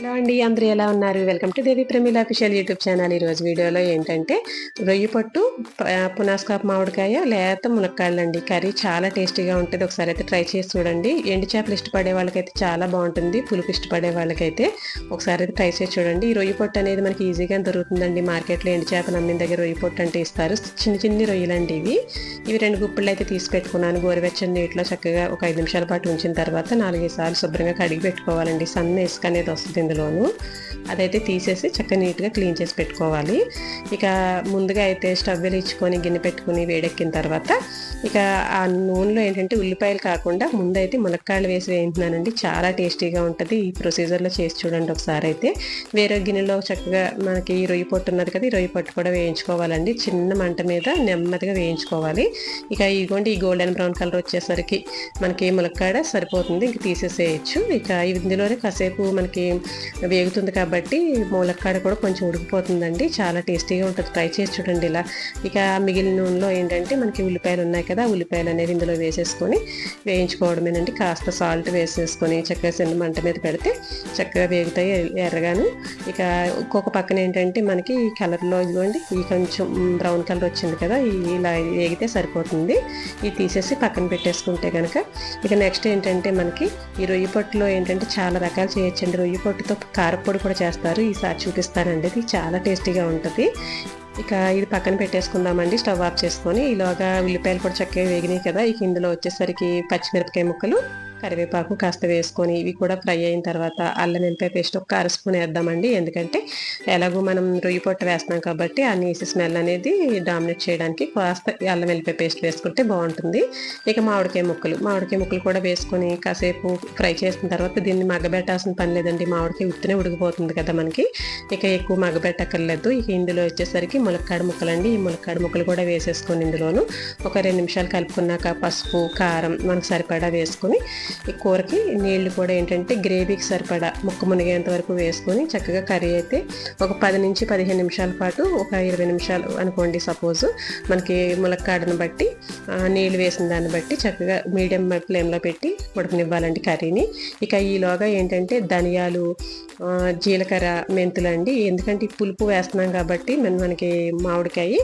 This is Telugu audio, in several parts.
హలో అండి, అందరూ ఎలా ఉన్నారు? Welcome to Devi Pramila official YouTube channel. ఈరోజు వీడియోలో ఏంటంటే రొయ్యి పట్టు, పునాస్కాపు మామిడికాయ, లేత మునక్కాయలు అండి. కర్రీ చాలా టేస్టీగా ఉంటుంది. ఒకసారి అయితే ట్రై చేసి చూడండి. ఎండు చేపలు ఇష్టపడే వాళ్ళకైతే చాలా బాగుంటుంది. పులుపు ఇష్టపడే వాళ్ళకైతే ఒకసారి అయితే ట్రై చేసి చూడండి. ఈ రొయ్యి పొట్టు అనేది మనకి ఈజీగా దొరుకుతుందండి. మార్కెట్లో ఎండు చేపలు అమ్మిన దగ్గర రొయ్యి పొట్టు అంటే ఇస్తారు. చిన్న చిన్ని రొయ్యలు అండి ఇవి 2 గుప్పులు అయితే తీసి పెట్టుకున్నాను. గోరువెచ్చని నీటిలో చక్కగా ఒక 5 నిమిషాల పాటు ఉంచిన తర్వాత 4-5 సార్లు శుభ్రంగా కడిగి పెట్టుకోవాలండి. సన్న ఇసుక అనేది వస్తుంది ఇందులోను. అదైతే తీసేసి చక్కగా నీట్గా క్లీన్ చేసి పెట్టుకోవాలి. ఇక ముందుగా అయితే స్టవ్ వెలిగించుకొని గిన్నె పెట్టుకుని వేడెక్కిన తర్వాత ఇక ఆ నూనెలో ఏంటంటే ఉల్లిపాయలు కాకుండా ముందైతే మునక్కాయలు వేసి వేయించినానండి. చాలా టేస్టీగా ఉంటుంది. ఈ ప్రొసీజర్లో చేసి చూడండి ఒకసారి అయితే. వేరే గిన్నెలో చక్కగా మనకి రొయ్యి పొట్టు ఉన్నది కదా, ఈ రొయ్యి పొట్టు కూడా వేయించుకోవాలండి. చిన్న మంట మీద నెమ్మదిగా వేయించుకోవాలి. ఇక ఇగోండి ఈ గోల్డెన్ బ్రౌన్ కలర్ వచ్చేసరికి మనకి ములక్కాడ సరిపోతుంది. ఇంక తీసేసేయచ్చు. ఇక ఇందులోనే కాసేపు మనకి వేగుతుంది కాబట్టి ములక్కాడ కూడా కొంచెం ఉడికిపోతుందండి. చాలా టేస్టీగా ఉంటుంది. ట్రై చేసి చూడండి ఇలా. ఇక మిగిలిన నూనెలో ఏంటంటే మనకి ఉల్లిపాయలు ఉన్నాయి కదా, ఉల్లిపాయలు అనేది ఇందులో వేసేసుకొని వేయించుకోవడమేనండి. కాస్త సాల్ట్ వేసేసుకొని చక్కగా చిన్న మంట మీద పెడితే చక్కగా వేగుతాయి ఎర్రగాను. ఇక ఇంకొక పక్కన ఏంటంటే మనకి ఈ కలర్లో ఇదిగోండి ఈ కొంచెం బ్రౌన్ కలర్ వచ్చింది కదా, ఇలా వేగితే సరిపోతుంది. ఇది తీసేసి పక్కన పెట్టేసుకుంటే కనుక ఇక నెక్స్ట్ ఏంటంటే మనకి ఈ రొయ్యి పొట్టులో ఏంటంటే చాలా రకాలు చేయొచ్చండి. రొయ్యి పొట్టుతో కారపొడి కూడా చేస్తారు. ఈసారి చూపిస్తానండి. ఇది చాలా టేస్టీగా ఉంటుంది. ఇక ఇది పక్కన పెట్టేసుకుందామండి. స్టవ్ ఆఫ్ చేసుకొని ఈలోగా ఉల్లిపాయలు కూడా చక్కగా వేగినాయి కదా. ఇక ఇందులో వచ్చేసరికి పచ్చిమిరపకాయ ముక్కలు, కరివేపాకు కాస్త వేసుకొని ఇవి కూడా ఫ్రై అయిన తర్వాత అల్లం వెల్లిపాయ పేస్ట్ ఒక 1/2 స్పూన్ వేద్దామండి. ఎందుకంటే ఎలాగో మనం రొయ్యి పొట్టు వేస్తున్నాం కాబట్టి ఆ నీసి స్మెల్ అనేది డామినేట్ చేయడానికి కాస్త అల్లం వెల్లిపాయ పేస్ట్ వేసుకుంటే బాగుంటుంది. ఇక మామిడికాయ ముక్కలు కూడా వేసుకొని కాసేపు ఫ్రై చేసిన తర్వాత దీన్ని మగ్గబెట్టాల్సిన పని లేదండి. మామిడికాయ ఉత్తినే ఉడికిపోతుంది కదా మనకి. ఇక ఎక్కువ మగ్గబెట్టక్కర్లేదు. ఇక ఇందులో వచ్చేసరికి ములక్కాడ ముక్కలండి. ఈ ములక్కాడ ముక్కలు కూడా వేసేసుకొని ఇందులోను ఒక 2 నిమిషాలు కలుపుకున్నాక పసుపు, కారం మనకు సరిపడా వేసుకొని ఈ కూరకి నీళ్లు కూడా ఏంటంటే గ్రేవీకి సరిపడా ముక్క మునిగేంత వరకు వేసుకొని చక్కగా కర్రీ అయితే ఒక 10 నుంచి 15 నిమిషాల పాటు ఒక 20 నిమిషాలు అనుకోండి. సపోజు మనకి ములక్కాడను బట్టి నీళ్లు వేసిన దాన్ని బట్టి చక్కగా మీడియం ఫ్లేమ్లో పెట్టి ఉడకనివ్వాలండి కర్రీని. ఇక ఈలోగా ఏంటంటే ధనియాలు, జీలకర్ర, మెంతులు అండి. ఎందుకంటే పులుపు వేస్తున్నాం కాబట్టి మనకి మామిడికాయ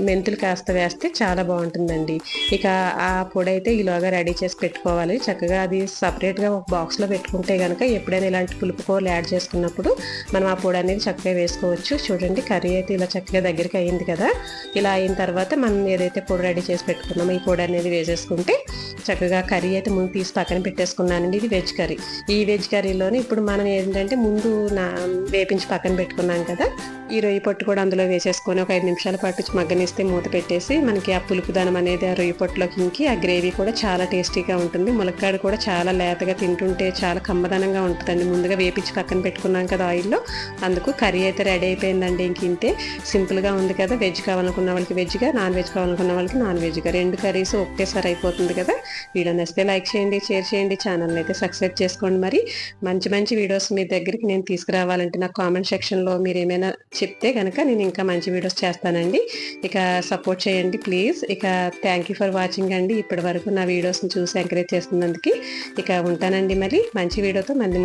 మెంతులు కాస్త వేస్తే చాలా బాగుంటుందండి. ఇక ఆ పొడి అయితే ఈలోగా రెడీ చేసి పెట్టుకోవాలి. చక్కగా అది సపరేట్గా ఒక బాక్స్లో పెట్టుకుంటే కనుక ఎప్పుడైనా ఇలాంటి పులుపు కూరలు యాడ్ చేసుకున్నప్పుడు మనం ఆ పొడి అనేది చక్కగా వేసుకోవచ్చు. చూడండి కర్రీ అయితే ఇలా చక్కగా దగ్గరికి అయింది కదా. ఇలా అయిన తర్వాత మనం ఏదైతే పొడి రెడీ చేసి పెట్టుకున్నామో ఈ పొడి అనేది వేసేసుకుంటే చక్కగా కర్రీ అయితే ముందు తీసి పక్కన పెట్టేసుకున్నానండి. ఇది వెజ్ కర్రీ. ఈ వెజ్ కర్రీలోనే ఇప్పుడు మనం ఏంటంటే ముందు వేపించి పక్కన పెట్టుకున్నాం కదా, ఈ రొయ్యి పొట్టు కూడా అందులో వేసేసుకొని ఒక 5 నిమిషాల పాటు మగ్గనిస్తే మూత పెట్టేసి మనకి ఆ పులుపుదనం అనేది ఆ రొయ్యి పొట్టులోకి ఇంకి ఆ గ్రేవీ కూడా చాలా టేస్టీగా ఉంటుంది. ములక్కాడ కూడా చాలా లేతగా తింటుంటే చాలా కమ్మదనంగా ఉంటుందండి. ముందుగా వేపించి పక్కన పెట్టుకున్నాం కదా ఆయిల్లో. అందుకు కర్రీ అయితే రెడీ అయిపోయిందండి. ఇంక ఇంతే సింపుల్గా ఉంది కదా. వెజ్ కావాలనుకున్న వాళ్ళకి వెజ్గా, నాన్ వెజ్ కావాలనుకున్న వాళ్ళకి నాన్ వెజ్గా 2 కర్రీస్ ఒకటేసారి అయిపోతుంది కదా. వీడియో నచ్చితే లైక్ చేయండి, షేర్ చేయండి, ఛానల్ని అయితే సబ్స్క్రైబ్ చేసుకోండి. మరి మంచి మంచి వీడియోస్ మీ దగ్గరికి నేను తీసుకురావాలంటే నాకు కామెంట్ సెక్షన్లో మీరు ఏమైనా చెప్తే కనుక నేను ఇంకా మంచి వీడియోస్ చేస్తానండి. ఇక సపోర్ట్ చేయండి ప్లీజ్. ఇక థ్యాంక్ యూ ఫర్ వాచింగ్ అండి. ఇప్పటి వరకు నా వీడియోస్ని చూసి ఎంకరేజ్ చేస్తున్నందుకు. ఇక ఉంటానండి. మరి మంచి వీడియోతో మళ్ళీ